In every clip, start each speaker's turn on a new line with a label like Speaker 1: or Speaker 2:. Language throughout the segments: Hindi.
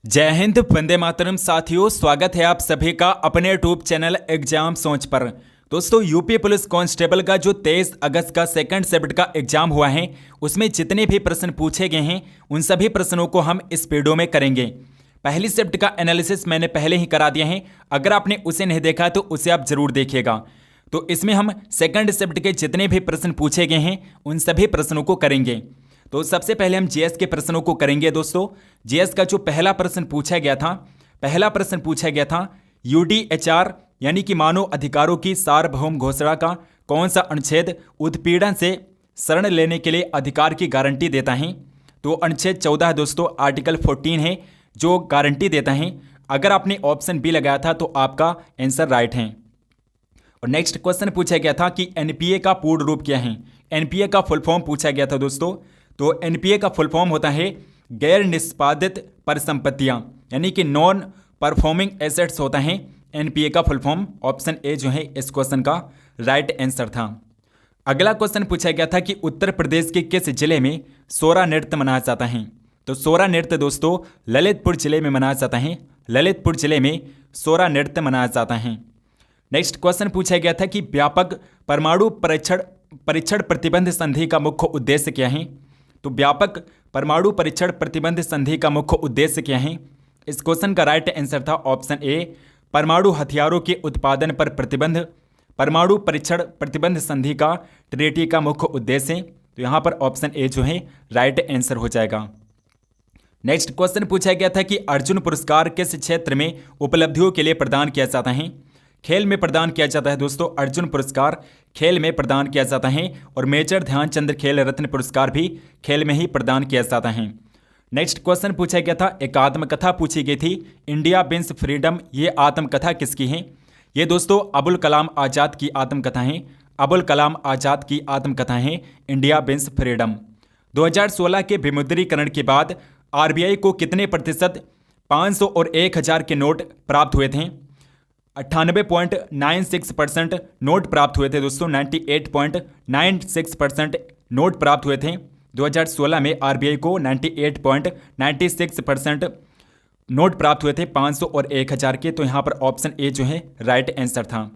Speaker 1: जय हिंद, वंदे मातरम। साथियों, स्वागत है आप सभी का अपने यूट्यूब चैनल एग्जाम सोच पर। दोस्तों, यूपी पुलिस कांस्टेबल का जो 23 अगस्त का सेकंड शिफ्ट का एग्जाम हुआ है, उसमें जितने भी प्रश्न पूछे गए हैं उन सभी प्रश्नों को हम इस वीडियो में करेंगे। पहली शिफ्ट का एनालिसिस मैंने पहले ही करा दिया है, अगर आपने उसे नहीं देखा तो उसे आप जरूर देखिएगा। तो इसमें हम सेकंड शिफ्ट के जितने भी प्रश्न पूछे गए हैं उन सभी प्रश्नों को करेंगे। तो सबसे पहले हम जीएस के प्रश्नों को करेंगे। दोस्तों, जीएस का जो पहला प्रश्न पूछा गया था यूडीएचआर यानी कि मानव अधिकारों की सार्वभौम घोषणा का कौन सा अनुच्छेद उत्पीड़न से शरण लेने के लिए अधिकार की गारंटी देता है। तो अनुच्छेद 14 है दोस्तों, आर्टिकल 14 है जो गारंटी देता है। अगर आपने ऑप्शन बी लगाया था तो आपका आंसर राइट है। और नेक्स्ट क्वेश्चन पूछा गया था कि एनपीए का पूर्ण रूप क्या है। एनपीए का फुल फॉर्म पूछा गया था दोस्तों। तो एनपीए का फुल फॉर्म होता है गैर निष्पादित परिसंपत्तियां, यानी कि नॉन परफॉर्मिंग एसेट्स होता है एनपीए का फुल फॉर्म। ऑप्शन ए जो है इस क्वेश्चन का राइट आंसर था। अगला क्वेश्चन पूछा गया था कि उत्तर प्रदेश के किस जिले में सोरा नृत्य मनाया जाता है। तो सोरा नृत्य दोस्तों ललितपुर जिले में मनाया जाता है। ललितपुर जिले में सोरा नृत्य मनाया जाता है। नेक्स्ट क्वेश्चन पूछा गया था कि व्यापक परमाणु परीक्षण प्रतिबंध संधि का मुख्य उद्देश्य क्या है। तो व्यापक परमाणु परीक्षण प्रतिबंध संधि का मुख्य उद्देश्य क्या है। इस क्वेश्चन का राइट आंसर था ऑप्शन ए, परमाणु हथियारों के उत्पादन पर प्रतिबंध। परमाणु परीक्षण प्रतिबंध संधि का ट्रीटी का मुख्य उद्देश्य। तो यहाँ पर ऑप्शन ए जो है राइट आंसर हो जाएगा। नेक्स्ट क्वेश्चन पूछा गया था कि अर्जुन पुरस्कार किस क्षेत्र में उपलब्धियों के लिए प्रदान किया जाता है। खेल में प्रदान किया जाता है दोस्तों। अर्जुन पुरस्कार खेल में प्रदान किया जाता है और मेजर ध्यानचंद खेल रत्न पुरस्कार भी खेल में ही प्रदान किया जाता है। नेक्स्ट क्वेश्चन पूछा गया था, एक आत्मकथा पूछी गई थी इंडिया विंस फ्रीडम। ये आत्मकथा किसकी है। ये दोस्तों अबुल कलाम आज़ाद की आत्मकथा है। अबुल कलाम आज़ाद की आत्मकथा है इंडिया विंस फ्रीडम। 2016 के विमुद्रीकरण के बाद आरबीआई को कितने प्रतिशत 500 और 1000 के नोट प्राप्त हुए थे। 98.96% नोट प्राप्त हुए थे दोस्तों। 98.96% नोट प्राप्त हुए थे 2016 में। आरबीआई को 98.96% नोट प्राप्त हुए थे 500 और 1000 के। तो यहाँ पर ऑप्शन ए जो है राइट आंसर था।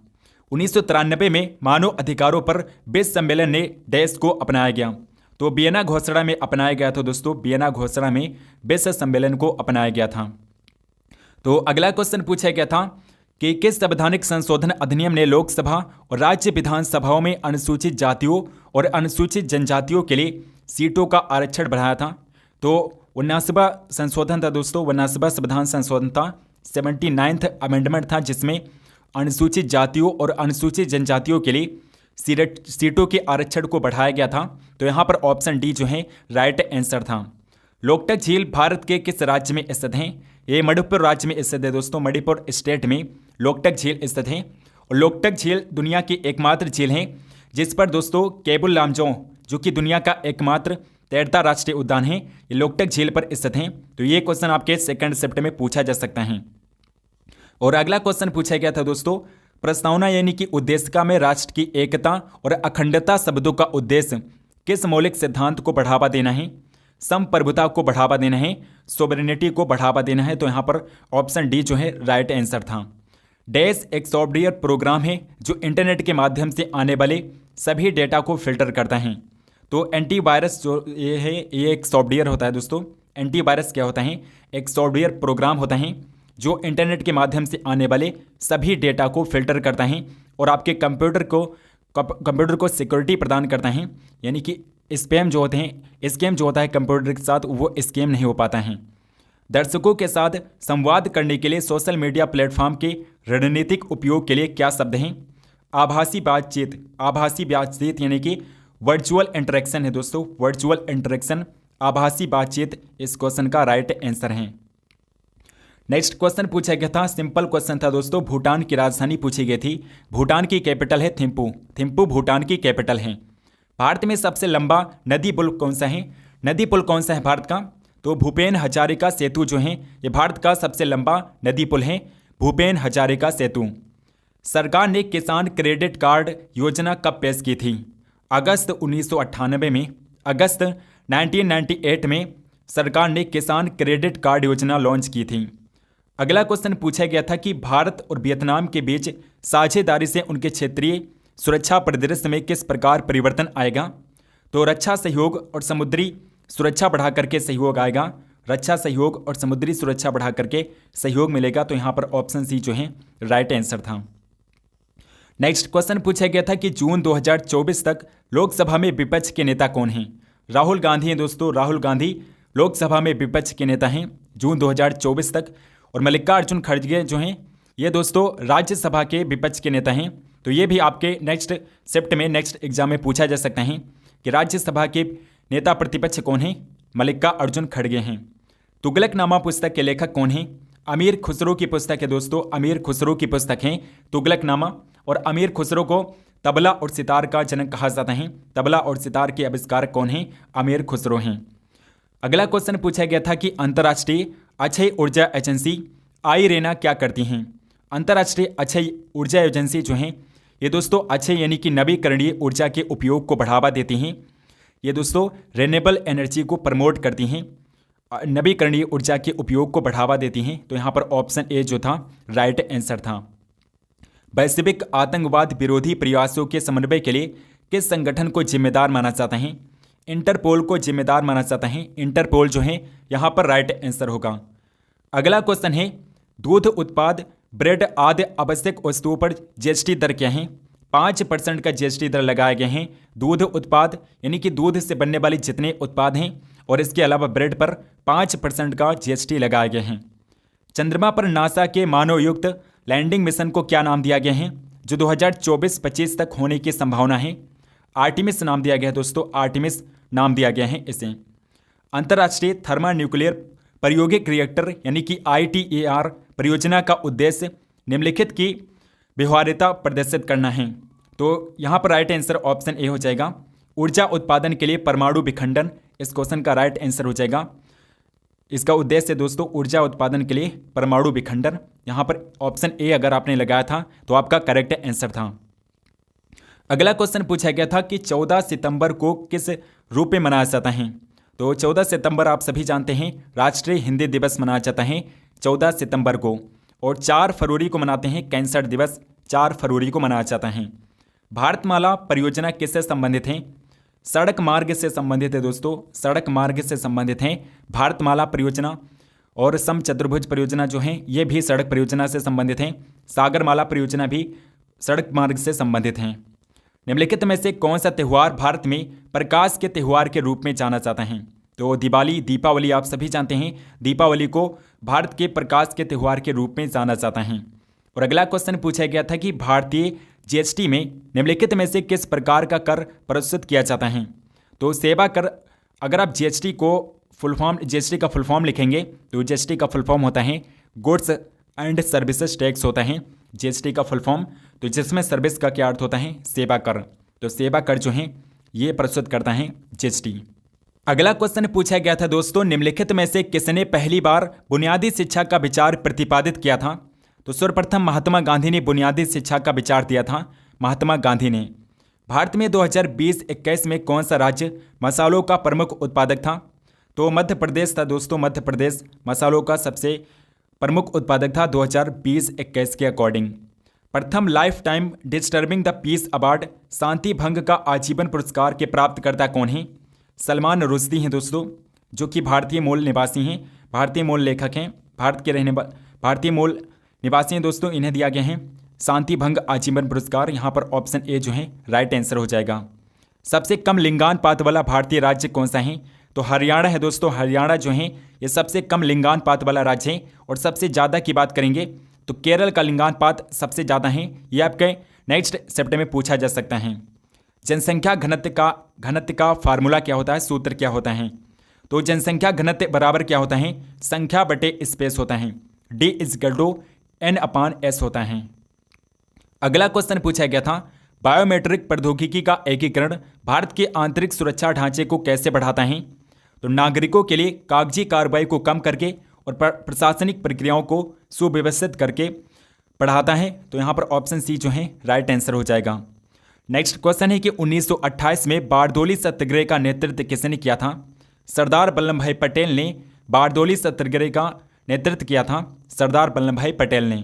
Speaker 1: 1993 में मानव अधिकारों पर विश्व सम्मेलन ने डैश को अपनाया गया। तो वियना घोषणा में अपनाया गया था दोस्तों। वियना घोषणा में विश्व सम्मेलन को अपनाया गया था। तो अगला क्वेश्चन पूछा गया था कि किस संवैधानिक संशोधन अधिनियम ने लोकसभा और राज्य विधानसभाओं में अनुसूचित जातियों और अनुसूचित जनजातियों के लिए सीटों का आरक्षण बढ़ाया था। तो 79वां संशोधन था दोस्तों। 79वां संविधान संशोधन था, 79th अमेंडमेंट था, जिसमें अनुसूचित जातियों और अनुसूचित जनजातियों के लिए सीटों के आरक्षण को बढ़ाया गया था। तो यहाँ पर ऑप्शन डी जो है राइट आंसर था। लोकटक झील भारत के किस राज्य में स्थित है। ये मणिपुर राज्य में स्थित है दोस्तों। मणिपुर स्टेट में लोकटक झील स्थित है। और लोकटक झील दुनिया की एकमात्र झील है जिस पर दोस्तों केबुल लामजों, जो कि दुनिया का एकमात्र तैरता राष्ट्रीय उद्यान है, ये लोकटक झील पर स्थित है। तो ये क्वेश्चन आपके सेकंड शिफ्ट में पूछा जा सकता है। और अगला क्वेश्चन पूछा गया था दोस्तों, प्रस्तावना यानी कि उद्देशिका में राष्ट्र की एकता और अखंडता शब्दों का उद्देश्य किस मौलिक सिद्धांत को बढ़ावा देना है। संप्रभुता को बढ़ावा देना है, सोवरेनिटी को बढ़ावा देना है। तो यहाँ पर ऑप्शन डी जो है राइट आंसर था। डैश एक सॉफ्टवेयर प्रोग्राम है जो इंटरनेट के माध्यम से आने वाले सभी डेटा को फिल्टर करता है। तो एंटीवायरस जो ये है, ये एक सॉफ्टवेयर होता है दोस्तों। एंटीवायरस क्या होता है, एक सॉफ्टवेयर प्रोग्राम होता है जो इंटरनेट के माध्यम से आने वाले सभी डेटा को फिल्टर करता है और आपके कंप्यूटर को सिक्योरिटी प्रदान करता है। यानी कि स्पैम जो होते हैं, स्कैम जो होता है कंप्यूटर के साथ, वो स्कैम नहीं हो पाता है। दर्शकों के साथ संवाद करने के लिए सोशल मीडिया प्लेटफॉर्म के रणनीतिक उपयोग के लिए क्या शब्द हैं। आभासी बातचीत। आभासी बातचीत यानी कि वर्चुअल इंटरेक्शन है दोस्तों। वर्चुअल इंटरेक्शन, आभासी बातचीत इस क्वेश्चन का राइट आंसर है। नेक्स्ट क्वेश्चन पूछा गया था, सिंपल क्वेश्चन था दोस्तों। भूटान की राजधानी पूछी गई थी। भूटान की कैपिटल है थिम्पू। थिम्पू भूटान की कैपिटल है। भारत में सबसे लंबा नदी पुल कौन सा है। नदी पुल कौन सा है भारत का। तो भूपेन हजारिका सेतु जो है ये भारत का सबसे लंबा नदी पुल है, भूपेन हजारिका सेतु। सरकार ने किसान क्रेडिट कार्ड योजना कब पेश की थी। अगस्त 1998 में, अगस्त 1998 में सरकार ने किसान क्रेडिट कार्ड योजना लॉन्च की थी। अगला क्वेश्चन पूछा गया था कि भारत और वियतनाम के बीच साझेदारी से उनके क्षेत्रीय सुरक्षा परिदृश्य में किस प्रकार परिवर्तन आएगा। तो रक्षा सहयोग और समुद्री सुरक्षा बढ़ा करके सहयोग आएगा। रक्षा सहयोग और समुद्री सुरक्षा बढ़ा करके सहयोग मिलेगा। तो यहाँ पर ऑप्शन सी जो है राइट आंसर था। नेक्स्ट क्वेश्चन पूछा गया था कि जून 2024 तक लोकसभा में विपक्ष के नेता कौन हैं। राहुल गांधी हैं दोस्तों। राहुल गांधी लोकसभा में विपक्ष के नेता हैं जून 2024 तक। और मल्लिकार्जुन खड़गे जो हैं ये दोस्तों राज्यसभा के विपक्ष के नेता हैं। तो ये भी आपके नेक्स्ट शिफ्ट में नेक्स्ट एग्जाम में पूछा जा सकता है कि राज्यसभा के नेता प्रतिपक्ष कौन हैं। मल्लिकार्जुन खड़गे हैं। तुगलकनामा पुस्तक के लेखक कौन हैं। अमीर खुसरो की पुस्तक है दोस्तों। अमीर खुसरो की पुस्तक है तुगलकनामा। और अमीर खुसरो को तबला और सितार का जनक कहा जाता है। तबला और सितार के आविष्कारक कौन हैं। अमीर खुसरो हैं। अगला क्वेश्चन पूछा गया था कि अंतर्राष्ट्रीय अक्षय ऊर्जा एजेंसी आईरेना क्या करती हैं। अंतर्राष्ट्रीय अक्षय ऊर्जा एजेंसी जो हैं ये दोस्तों अक्षय यानी कि नवीकरणीय ऊर्जा के उपयोग को बढ़ावा देती हैं। ये दोस्तों रिन्यूएबल एनर्जी को प्रमोट करती हैं। नवीकरणीय ऊर्जा के उपयोग को बढ़ावा देती हैं। तो यहाँ पर ऑप्शन ए जो था राइट आंसर था। वैश्विक आतंकवाद विरोधी प्रयासों के समन्वय के लिए किस संगठन को जिम्मेदार माना जाता है। इंटरपोल को जिम्मेदार माना जाता है। इंटरपोल जो है यहाँ पर राइट आंसर होगा। अगला क्वेश्चन है दूध उत्पाद ब्रेड आदि आवश्यक वस्तुओं पर जीएसटी दर क्या है। 5% का जीएसटी दर लगाए गए हैं दूध उत्पाद यानी कि दूध से बनने वाले जितने उत्पाद हैं और इसके अलावा ब्रेड पर 5% का जीएसटी लगाए गए हैं। चंद्रमा पर नासा के मानवयुक्त लैंडिंग मिशन को क्या नाम दिया गया है जो 2024-25 तक होने की संभावना है। आर्टिमिस नाम दिया गया है दोस्तों। आर्टिमिस नाम दिया गया है इसे। अंतर्राष्ट्रीय थर्मान्यूक्लियर प्रायोगिक रिएक्टर यानी कि ITER परियोजना का उद्देश्य निम्नलिखित की व्यवहार्यता प्रदर्शित करना है। तो यहाँ पर राइट आंसर ऑप्शन ए हो जाएगा। ऊर्जा उत्पादन के लिए परमाणु विखंडन इस क्वेश्चन का राइट आंसर हो जाएगा। इसका उद्देश्य दोस्तों ऊर्जा उत्पादन के लिए परमाणु विखंडन। यहाँ पर ऑप्शन ए अगर आपने लगाया था तो आपका करेक्ट आंसर था। अगला क्वेश्चन पूछा गया था कि 14 सितंबर को किस रूप में मनाया जाता है। तो 14 सितंबर आप सभी जानते हैं राष्ट्रीय हिंदी दिवस मनाया जाता है 14 सितंबर को। और 4 फरवरी को मनाते हैं कैंसर दिवस। 4 फरवरी को मनाया जाता है। भारतमाला परियोजना किससे संबंधित है। सड़क मार्ग से संबंधित है दोस्तों। सड़क मार्ग से संबंधित है भारतमाला परियोजना। और समचतुर्भुज परियोजना जो है ये भी सड़क परियोजना से संबंधित हैं। सागरमाला परियोजना भी सड़क मार्ग से संबंधित हैं। निम्नलिखित में से कौन सा त्यौहार भारत में प्रकाश के त्यौहार के रूप में जाना जाता है। तो दिवाली दीपावली आप सभी जानते हैं दीपावली को भारत के प्रकाश के त्यौहार के रूप में जाना जाता है। और अगला क्वेश्चन पूछा गया था कि भारतीय जीएसटी में निम्नलिखित में से किस प्रकार का कर प्रस्तुत किया जाता है। तो सेवा कर। अगर आप जीएसटी का फुल फॉर्म लिखेंगे तो जीएसटी का फुल फॉर्म होता है गुड्स एंड सर्विसेज टैक्स होता है जीएसटी का फुल फॉर्म। तो जिसमें सर्विस का क्या अर्थ होता है सेवा कर। तो सेवा कर जो है ये प्रस्तुत करता है जीएसटी। अगला क्वेश्चन पूछा गया था दोस्तों निम्नलिखित में से किसने पहली बार बुनियादी शिक्षा का विचार प्रतिपादित किया था। तो सर्वप्रथम महात्मा गांधी ने बुनियादी शिक्षा का विचार दिया था। महात्मा गांधी ने। भारत में 2020-21 में कौन सा राज्य मसालों का प्रमुख उत्पादक था। तो मध्य प्रदेश था दोस्तों। मध्य प्रदेश मसालों का सबसे प्रमुख उत्पादक था 2020-21 के अकॉर्डिंग। प्रथम life time disturbing the peace award शांति भंग का आजीवन पुरस्कार के प्राप्तकर्ता कौन हैं। सलमान रुश्दी हैं दोस्तों जो कि भारतीय मूल निवासी हैं। भारतीय मूल लेखक हैं। भारतीय मूल निवासी हैं दोस्तों। इन्हें दिया गया है शांति भंग आजीवन पुरस्कार। यहाँ पर ऑप्शन ए जो है राइट आंसर हो जाएगा। सबसे कम लिंगानुपात वाला भारतीय राज्य कौन सा है। तो हरियाणा है दोस्तों। हरियाणा जो है ये सबसे कम लिंगानुपात वाला राज्य है। और सबसे ज़्यादा की बात करेंगे तो केरल का लिंगानुपात सबसे ज़्यादा है। ये आपके नेक्स्ट सेप्टेम्बर में पूछा जा सकता है। जनसंख्या घनत्व का फार्मूला क्या होता है। सूत्र क्या होता है। तो जनसंख्या घनत्व बराबर क्या होता है संख्या बटे स्पेस होता है। D=N/S होता है। अगला क्वेश्चन पूछा गया था बायोमेट्रिक प्रौद्योगिकी का एकीकरण भारत के आंतरिक सुरक्षा ढांचे को कैसे बढ़ाता है। तो नागरिकों के लिए कागजी कार्रवाई को कम करके और प्रशासनिक प्रक्रियाओं को सुव्यवस्थित करके बढ़ाता है। तो यहाँ पर ऑप्शन सी जो है राइट आंसर हो जाएगा। नेक्स्ट क्वेश्चन है कि 1928 में बारडोली सत्याग्रह का नेतृत्व किसने किया था। सरदार वल्लभ भाई पटेल ने बारडोली सत्याग्रह का नेतृत्व किया था। सरदार वल्लभ भाई पटेल ने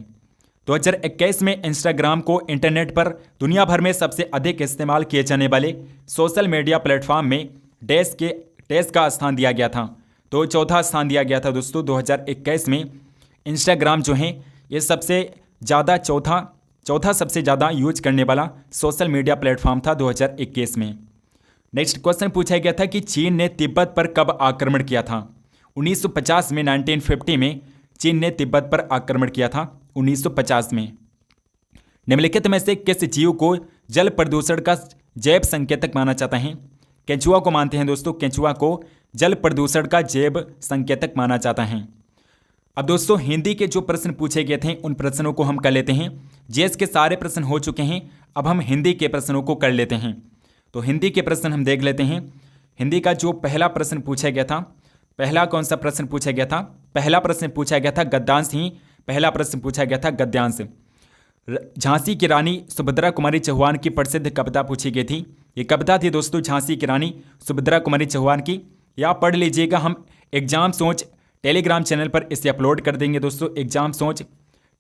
Speaker 1: 2021 में इंस्टाग्राम को इंटरनेट पर दुनिया भर में सबसे अधिक इस्तेमाल किए जाने वाले सोशल मीडिया प्लेटफॉर्म में देश का स्थान दिया गया था। तो चौथा स्थान दिया गया था दोस्तों 2021 में। इंस्टाग्राम जो है ये सबसे ज़्यादा चौथा सबसे ज़्यादा यूज करने वाला सोशल मीडिया प्लेटफॉर्म था 2021 में। नेक्स्ट क्वेश्चन पूछा गया था कि चीन ने तिब्बत पर कब आक्रमण किया था। 1950 में, 1950 में चीन ने तिब्बत पर आक्रमण किया था 1950 में। निम्नलिखित में से किस जीव को जल प्रदूषण का जैव संकेतक माना जाता है। केंचुआ को मानते हैं दोस्तों, केंचुआ को जल प्रदूषण का जैव संकेतक माना जाता है। अब दोस्तों हिंदी के जो प्रश्न पूछे गए थे उन प्रश्नों को हम कर लेते हैं। जीएस के सारे प्रश्न हो चुके हैं, अब हम हिंदी के प्रश्नों को कर लेते हैं। तो हिंदी के प्रश्न हम देख लेते हैं। हिंदी का जो पहला प्रश्न पूछा गया था, पहला कौन सा प्रश्न पूछा गया था? पहला प्रश्न पूछा गया था गद्यांश ही, पहला प्रश्न पूछा गया था गद्यांश। झांसी की रानी सुभद्रा कुमारी चौहान की प्रसिद्ध कविता पूछी गई थी। ये कविता थी दोस्तों झांसी की रानी सुभद्रा कुमारी चौहान की। या पढ़ लीजिएगा, हम एग्जाम सोच टेलीग्राम चैनल पर इसे अपलोड कर देंगे दोस्तों। एग्जाम सोच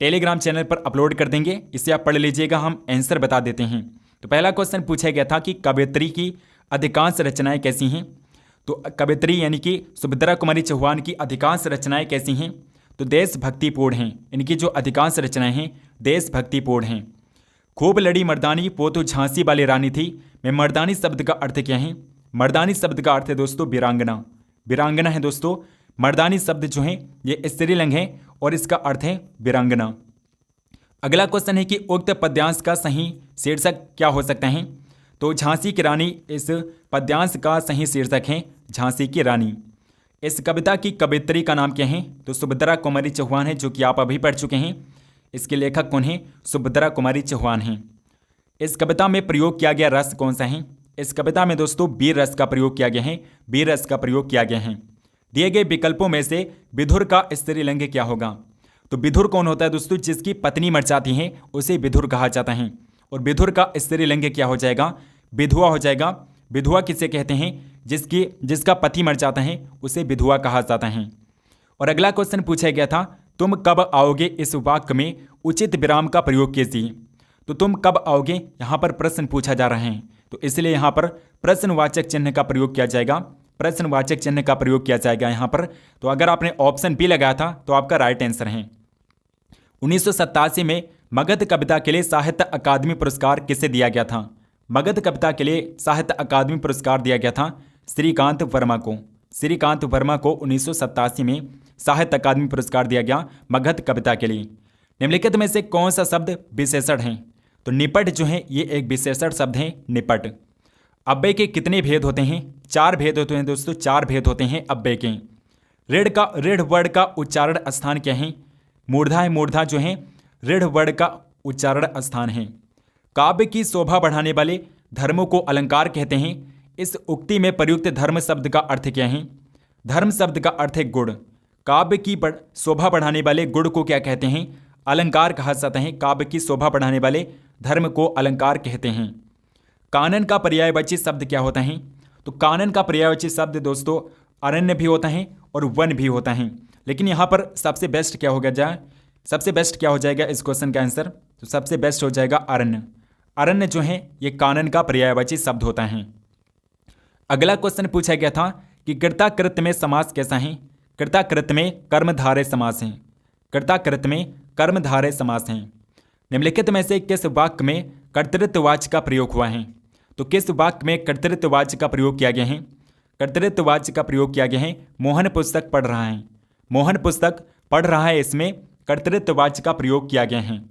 Speaker 1: टेलीग्राम चैनल पर अपलोड कर देंगे, इसे आप पढ़ लीजिएगा, हम आंसर बता देते हैं। तो पहला क्वेश्चन पूछा गया था कि कवयित्री की अधिकांश रचनाएं कैसी हैं। तो कवयित्री यानी कि सुभद्रा कुमारी चौहान की अधिकांश रचनाएं कैसी हैं? तो देशभक्तिपूर्ण हैं। इनकी जो अधिकांश रचनाएं हैं देशभक्तिपूर्ण हैं। खूब लड़ी मर्दानी पोतो झांसी वाली रानी थी में मर्दानी शब्द का अर्थ क्या है? मर्दानी शब्द का अर्थ है दोस्तों वीरांगना। वीरांगना है दोस्तों। मर्दानी शब्द जो है ये स्त्रीलिंग है और इसका अर्थ है वीरांगना। अगला क्वेश्चन है कि उक्त पद्यांश का सही शीर्षक क्या हो सकता है। तो झांसी की रानी इस पद्यांश का सही शीर्षक है झांसी की रानी। इस कविता की कवयित्री का नाम क्या है? तो सुभद्रा कुमारी चौहान है, जो कि आप अभी पढ़ चुके हैं। इसके लेखक कौन है? सुभद्रा कुमारी चौहान हैं। इस कविता में प्रयोग किया गया रस कौन सा है? इस कविता में दोस्तों वीर रस का प्रयोग किया गया है। वीर रस का प्रयोग किया गया है। दिए गए विकल्पों में से विधुर का स्त्रीलिंग क्या होगा? तो विधुर कौन होता है दोस्तों? जिसकी पत्नी मर जाती है उसे विधुर कहा जाता है। और विधुर का स्त्रीलिंग क्या हो जाएगा? विधवा हो जाएगा। विधवा किसे कहते हैं? जिसका पति मर जाता है उसे विधवा कहा जाता है। और अगला क्वेश्चन पूछा गया था तुम कब आओगे, इस वाक्य में उचित विराम का प्रयोग कीजिए। तो तुम कब आओगे, यहाँ पर प्रश्न पूछा जा रहा है, तो इसलिए यहाँ पर प्रश्नवाचक चिन्ह का प्रयोग किया जाएगा। प्रश्नवाचक चिन्ह का प्रयोग किया जाएगा यहाँ पर। तो अगर आपने ऑप्शन बी लगाया था तो आपका राइट आंसर है। 1987 में मगध कविता के लिए साहित्य अकादमी पुरस्कार किसे दिया गया था? मगध कविता के लिए साहित्य अकादमी पुरस्कार दिया गया था श्रीकांत वर्मा को। श्रीकांत वर्मा को 1987 में साहित्य अकादमी पुरस्कार दिया गया मगध कविता के लिए। निम्नलिखित में से कौन सा शब्द विशेषण है? तो निपट जो है ये एक विशेषण शब्द है, निपट। अव्यय के कितने भेद होते हैं? 4 भेद होते हैं दोस्तों, 4 भेद होते हैं अव्यय के। ऋढ़ वर्ण का उच्चारण स्थान क्या है? मूर्धा है। मूर्धा जो है ऋढ़ वर्ण का उच्चारण स्थान है। काव्य की शोभा बढ़ाने वाले धर्मों को अलंकार कहते हैं। इस उक्ति में प्रयुक्त धर्म शब्द का अर्थ क्या है? धर्म शब्द का अर्थ है गुण। काव्य की शोभा बढ़ाने वाले गुण को क्या कहते हैं? अलंकार कहा जाता है। काव्य की शोभा बढ़ाने वाले धर्म को अलंकार कहते हैं। कानन का पर्यायवाची शब्द क्या होता है? तो कानन का पर्यायवाची शब्द दोस्तों अरण्य भी होता है और वन भी होता है। लेकिन यहाँ पर सबसे बेस्ट क्या होगा जाए, सबसे बेस्ट क्या हो जाएगा इस क्वेश्चन का आंसर? तो सबसे बेस्ट हो जाएगा अरण्य। अरण्य जो है ये कानन का पर्यायवाची शब्द होता है। अगला क्वेश्चन पूछा गया था कि कृताकृत में समास कैसा है? कृताकृत में कर्मधारय समास है। कृताकृत में कर्मधारय समास है। निम्नलिखित में से किस वाक्य में कर्तृत्ववाच्य का प्रयोग हुआ है? तो किस वाक्य में कर्तृत्ववाच्य का प्रयोग किया गया है? कर्तृत्ववाच्य का प्रयोग किया गया है मोहन पुस्तक पढ़ रहा है। मोहन पुस्तक पढ़ रहा है, इसमें कर्तृत्ववाच्य का प्रयोग किया गया है।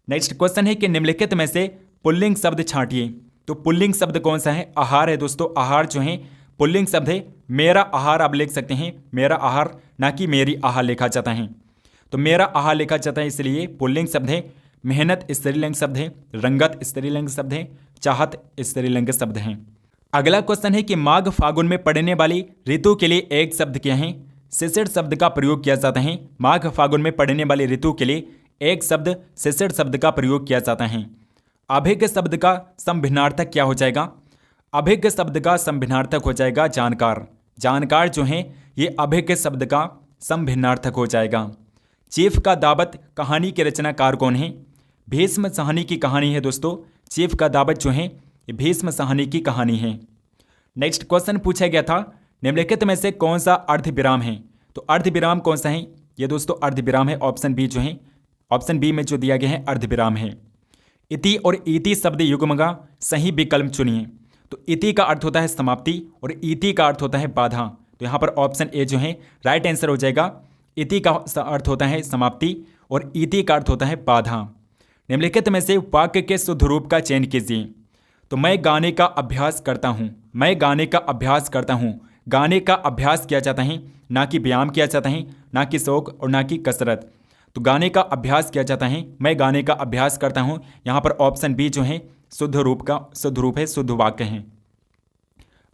Speaker 1: नेक्स्ट क्वेश्चन है कि निम्नलिखित में से पुल्लिंग शब्द छांटिए। तो पुल्लिंग शब्द कौन सा है? आहार है दोस्तों। आहार जो है पुल्लिंग शब्द है। मेरा आहार आप लिख सकते हैं, मेरा आहार, ना कि मेरी आहार लिखा जाता है। तो मेरा आहार लिखा जाता है इसलिए पुल्लिंग शब्द है। मेहनत स्त्रीलिंग शब्द है। रंगत स्त्रीलिंग शब्द है। चाहत स्त्रीलिंग शब्द है। अगला क्वेश्चन है कि माघ फागुन में पड़ने वाली ऋतु के लिए एक शब्द क्या है? शिशिर शब्द का प्रयोग किया जाता है। माघ फागुन में पड़ने वाली ऋतु के लिए एक शब्द शिशिर शब्द का प्रयोग किया जाता है। अभिज्ञ शब्द का संभिन्नार्थक क्या हो जाएगा? अभिज्ञ शब्द का संभिन्नार्थक हो जाएगा जानकार। जानकार जो हैं ये अभय के शब्द का समभिन्नार्थक हो जाएगा। चीफ का दावत कहानी के रचनाकार कौन है? भीष्म साहनी की कहानी है दोस्तों। चीफ का दावत जो है ये भीष्म साहनी की कहानी है। नेक्स्ट क्वेश्चन पूछा गया था, निम्नलिखित में से कौन सा अर्धविराम है? तो अर्धविराम कौन सा है? ये दोस्तों अर्धविराम है ऑप्शन बी जो है, ऑप्शन बी में जो दिया गया है अर्धविराम है। इति और इति शब्द युग्म का सही विकल्प चुनिए। तो इति का अर्थ होता है समाप्ति और इति का अर्थ होता है बाधा। तो यहाँ पर ऑप्शन ए जो है राइट आंसर हो जाएगा। इति का अर्थ होता है समाप्ति और इति का अर्थ होता है बाधा। निम्नलिखित में से वाक्य के शुद्ध रूप का चयन कीजिए। तो मैं गाने का अभ्यास करता हूँ, मैं गाने का अभ्यास करता हूँ। गाने का अभ्यास किया जाता है, ना कि व्यायाम किया जाता है, ना कि शौक और ना कि कसरत। तो गाने का अभ्यास किया जाता है, मैं गाने का अभ्यास करता हूँ। यहाँ पर ऑप्शन बी जो है शुद्ध रूप है, शुद्ध वाक्य है।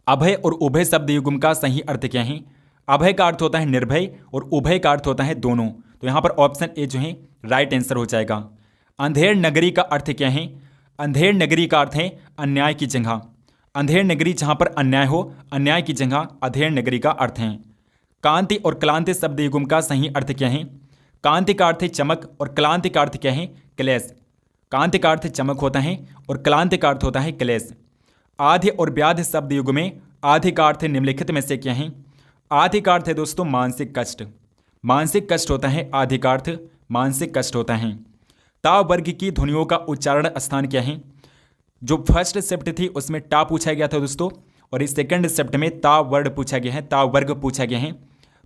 Speaker 1: अभय और उभय शब्द युग्म का सही अर्थ क्या है? अभय का अर्थ होता है निर्भय और उभय का अर्थ होता है दोनों। तो यहाँ पर ऑप्शन ए जो है राइट आंसर हो जाएगा। अंधेर नगरी का अर्थ क्या है? अंधेर नगरी का अर्थ है अन्याय की जगह। अंधेर नगरी जहाँ पर अन्याय हो, अन्याय की जगह अंधेर नगरी का अर्थ है। कांति और क्लांति शब्द युग्म का सही अर्थ क्या है? कांति का अर्थ है चमक और क्लांति का अर्थ क्या है? क्लेश। कांति का अर्थ चमक होता है और क्लांति का अर्थ होता है क्लेश। आधि और व्याधि शब्द युग में आधि का अर्थ निम्नलिखित में से क्या है? आधि का अर्थ है दोस्तों मानसिक कष्ट। मानसिक कष्ट होता है आधि का अर्थ, मानसिक कष्ट होता है। ता वर्ग की ध्वनियों का उच्चारण स्थान क्या है? जो फर्स्ट शिफ्ट थी उसमें टा पूछा गया था दोस्तों, और इस सेकंड शिफ्ट में ता वर्ड पूछा गया है, ता वर्ग पूछा गया है।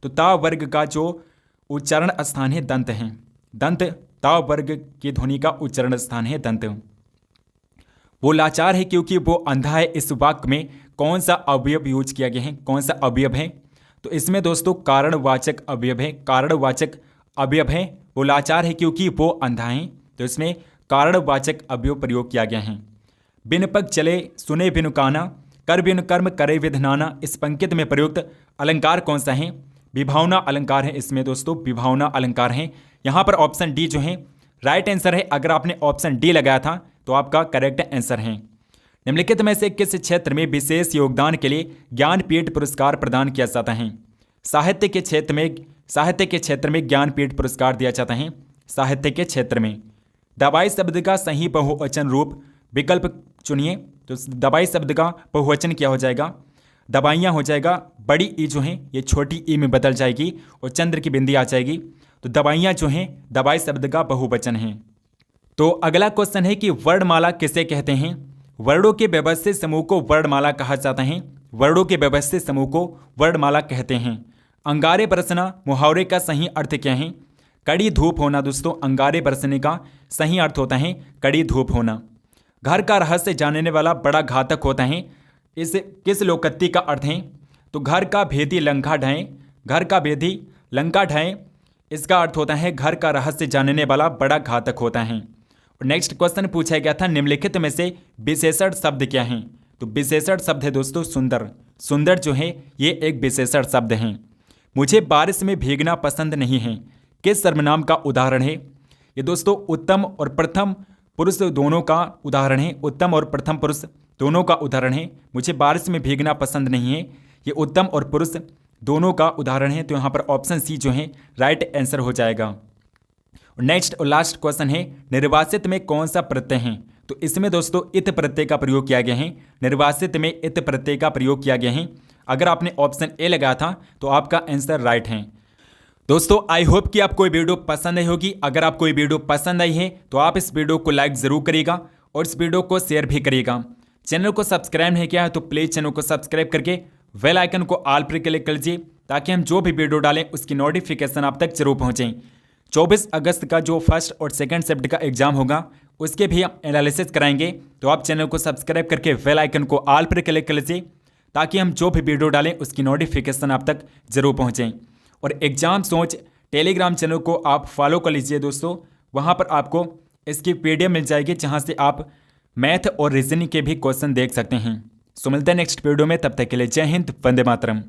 Speaker 1: तो ता वर्ग का जो उच्चारण स्थान है दंत है। दंत ता वर्ग की ध्वनि का उच्चारण स्थान है दंत। वो लाचार है क्योंकि वो अंधा है। इस वाक्य में कौन सा अवयव यूज किया गया है? कौन सा अवयव है? तो इसमें दोस्तों कारणवाचक अवयव है, कारणवाचक अवयव है। वो लाचार है क्योंकि वो अंधा है, तो इसमें कारणवाचक अवयव प्रयोग किया गया है। बिन पग चले सुने बिनु काना, कर बिनु कर्म करे विध नाना। इस पंक्ति में प्रयुक्त अलंकार कौन सा है? विभावना अलंकार है। इसमें दोस्तों विभावना अलंकार है। यहाँ पर ऑप्शन डी जो है राइट आंसर है। अगर आपने ऑप्शन डी लगाया था तो आपका करेक्ट आंसर है। निम्नलिखित में से किस क्षेत्र में विशेष योगदान के लिए ज्ञानपीठ पुरस्कार प्रदान किया जाता है? साहित्य के क्षेत्र में ज्ञानपीठ पुरस्कार दिया जाता है। साहित्य के क्षेत्र में दवाई शब्द का सही बहुवचन रूप विकल्प चुनिए। तो दवाई शब्द का बहुवचन क्या हो जाएगा? दवाइयाँ हो जाएगा। बड़ी ई जो है ये छोटी ई में बदल जाएगी और चंद्र की बिंदी आ जाएगी। तो दवाइयाँ जो हैं दवाई शब्द का बहुवचन है। तो अगला क्वेश्चन है कि वर्णमाला किसे कहते हैं? वर्णों के व्यवस्थित समूह को वर्णमाला कहा जाता है। वर्णों के व्यवस्थित समूह को वर्णमाला कहते हैं। अंगारे बरसना मुहावरे का सही अर्थ क्या है? कड़ी धूप होना। दोस्तों अंगारे बरसने का सही अर्थ होता है कड़ी धूप होना। घर का रहस्य जानने वाला बड़ा घातक होता है। इस किस लोकोक्ति का अर्थ है? तो घर का भेदी लंका ढाएं, घर का भेदी लंका ढाएं, इसका अर्थ होता है घर का रहस्य जानने वाला बड़ा घातक होता है। और नेक्स्ट क्वेश्चन पूछा गया था निम्नलिखित में से विशेषण शब्द क्या है? तो विशेषण शब्द है दोस्तों सुंदर। सुंदर जो है ये एक विशेषण शब्द है। मुझे बारिश में भीगना पसंद नहीं है किस सर्वनाम का उदाहरण है? ये दोस्तों उत्तम और प्रथम पुरुष दोनों का उदाहरण है। उत्तम और प्रथम पुरुष दोनों का उदाहरण है। मुझे बारिश में भीगना पसंद नहीं है, ये उत्तम और पुरुष दोनों का उदाहरण है। तो यहाँ पर ऑप्शन सी जो है राइट आंसर हो जाएगा। नेक्स्ट और लास्ट क्वेश्चन है निर्वासित में कौन सा प्रत्यय है? तो इसमें दोस्तों इत प्रत्यय का प्रयोग किया गया है। निर्वासित में इत प्रत्यय का प्रयोग किया गया है। अगर आपने ऑप्शन ए लगाया था तो आपका आंसर राइट है। दोस्तों आई होप कि आपको ये वीडियो पसंद आई होगी। अगर आपको ये वीडियो पसंद आई है तो आप इस वीडियो को लाइक ज़रूर करिएगा और इस वीडियो को शेयर भी करिएगा। चैनल को सब्सक्राइब नहीं किया है तो प्लीज़ चैनल को सब्सक्राइब करके बेल आइकन को ऑल पर क्लिक कर लीजिए ताकि हम जो भी वीडियो डालें उसकी नोटिफिकेशन आप तक जरूर पहुँचें। 24 अगस्त का जो फर्स्ट और सेकंड शिफ्ट का एग्जाम होगा उसके भी हम एनालिसिस कराएंगे। तो आप चैनल को सब्सक्राइब करके बेल आइकन को ऑल पर क्लिक कर लीजिए ताकि हम जो भी वीडियो डालें उसकी नोटिफिकेशन आप तक जरूर पहुँचें। और एग्जाम सोच टेलीग्राम चैनल को आप फॉलो कर लीजिए दोस्तों। वहाँ पर आपको इसकी PDF मिल जाएगी जहाँ से आप मैथ और रीजनिंग के भी क्वेश्चन देख सकते हैं। सो मिलते हैं नेक्स्ट वीडियो में, तब तक के लिए जय हिंद, वंदे मातरम।